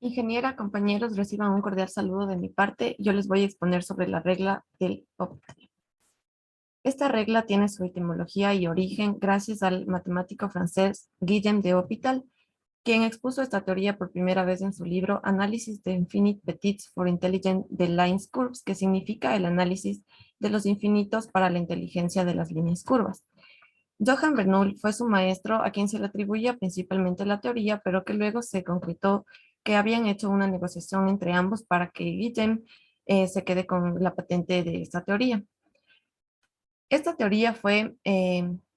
Ingeniera, compañeros, reciban un cordial saludo de mi parte. Yo les voy a exponer sobre la regla del Hopital. Esta regla tiene su etimología y origen gracias al matemático francés Guillaume de Hopital, quien expuso esta teoría por primera vez en su libro Análisis de Infinite Petits for Intelligent de Lines Curves, que significa el análisis de los infinitos para la inteligencia de las líneas curvas. Johann Bernoulli fue su maestro, a quien se le atribuía principalmente la teoría, pero que luego se concretó que habían hecho una negociación entre ambos para que Guillem se quede con la patente de esta teoría. Esta teoría fue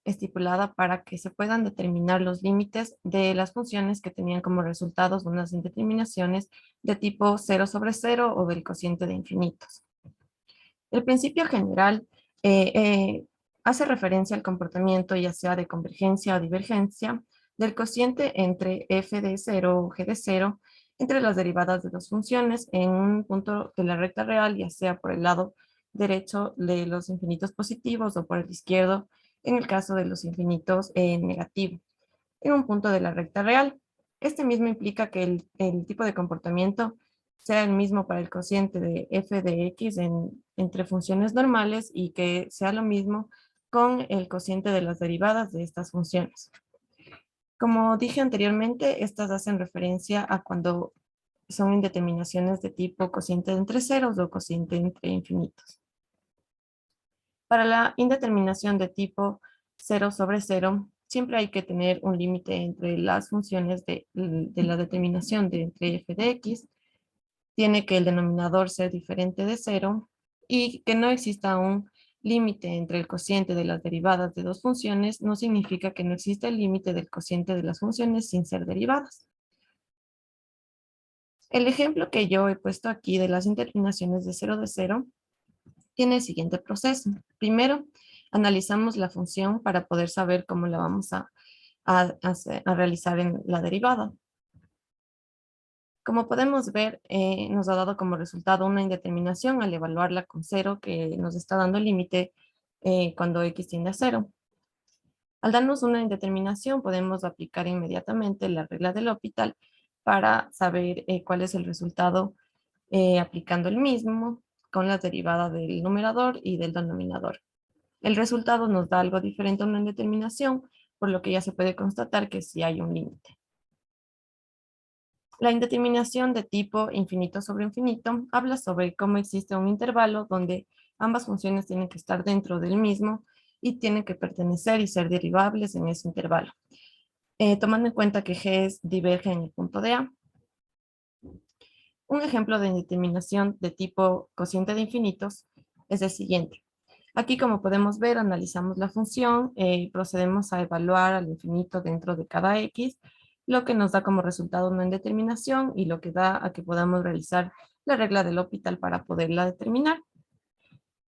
estipulada para que se puedan determinar los límites de las funciones que tenían como resultados unas indeterminaciones de tipo 0/0 o del cociente de infinitos. El principio general eh, eh, hace referencia al comportamiento, ya sea de convergencia o divergencia, del cociente entre f de 0 o g de 0 entre las derivadas de dos funciones en un punto de la recta real, ya sea por el lado derecho de los infinitos positivos o por el izquierdo en el caso de los infinitos negativos, en un punto de la recta real. Este mismo implica que el tipo de comportamiento sea el mismo para el cociente de f de x entre funciones normales y que sea lo mismo con el cociente de las derivadas de estas funciones. Como dije anteriormente, estas hacen referencia a cuando son indeterminaciones de tipo cociente entre ceros o cociente entre infinitos. Para la indeterminación de tipo 0/0, siempre hay que tener un límite entre las funciones de la determinación de entre f de x. Tiene que el denominador ser diferente de 0 y que no exista un límite entre el cociente de las derivadas de dos funciones no significa que no exista el límite del cociente de las funciones sin ser derivadas. El ejemplo que yo he puesto aquí de las indeterminaciones de 0 de 0 tiene el siguiente proceso. Primero, analizamos la función para poder saber cómo la vamos a realizar en la derivada. Como podemos ver, nos ha dado como resultado una indeterminación al evaluarla con 0, que nos está dando el límite cuando x tiende a 0. Al darnos una indeterminación, podemos aplicar inmediatamente la regla del Hopital para saber cuál es el resultado aplicando el mismo con la derivada del numerador y del denominador. El resultado nos da algo diferente a una indeterminación, por lo que ya se puede constatar que sí hay un límite. La indeterminación de tipo infinito sobre infinito habla sobre cómo existe un intervalo donde ambas funciones tienen que estar dentro del mismo y tienen que pertenecer y ser derivables en ese intervalo. Tomando en cuenta que G diverge en el punto de A. Un ejemplo de indeterminación de tipo cociente de infinitos es el siguiente. Aquí, como podemos ver, analizamos la función y procedemos a evaluar al infinito dentro de cada x, lo que nos da como resultado una indeterminación y lo que da a que podamos realizar la regla del Hopital para poderla determinar.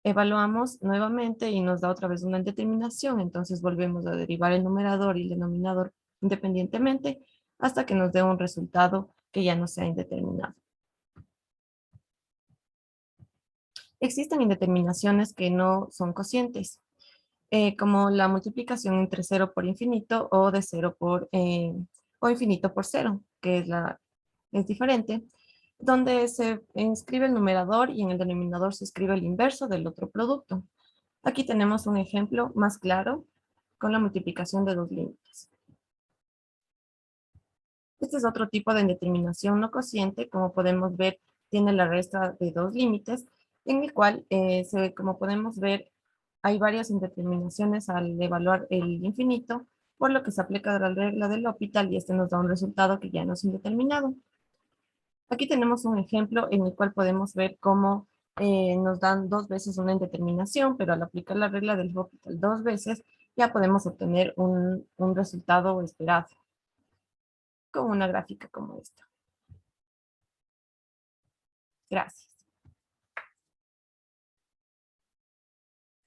Evaluamos nuevamente y nos da otra vez una indeterminación, entonces volvemos a derivar el numerador y el denominador independientemente hasta que nos dé un resultado que ya no sea indeterminado. Existen indeterminaciones que no son cocientes, como la multiplicación entre 0 por infinito o de 0 por, o infinito por 0, que es diferente, donde se inscribe el numerador y en el denominador se escribe el inverso del otro producto. Aquí tenemos un ejemplo más claro con la multiplicación de dos límites. Este es otro tipo de indeterminación no cociente, como podemos ver, tiene la resta de dos límites, en el cual, como podemos ver, hay varias indeterminaciones al evaluar el infinito, por lo que se aplica la regla del Hopital y este nos da un resultado que ya no es indeterminado. Aquí tenemos un ejemplo en el cual podemos ver cómo nos dan dos veces una indeterminación, pero al aplicar la regla del Hopital dos veces, ya podemos obtener un resultado esperado con una gráfica como esta. Gracias.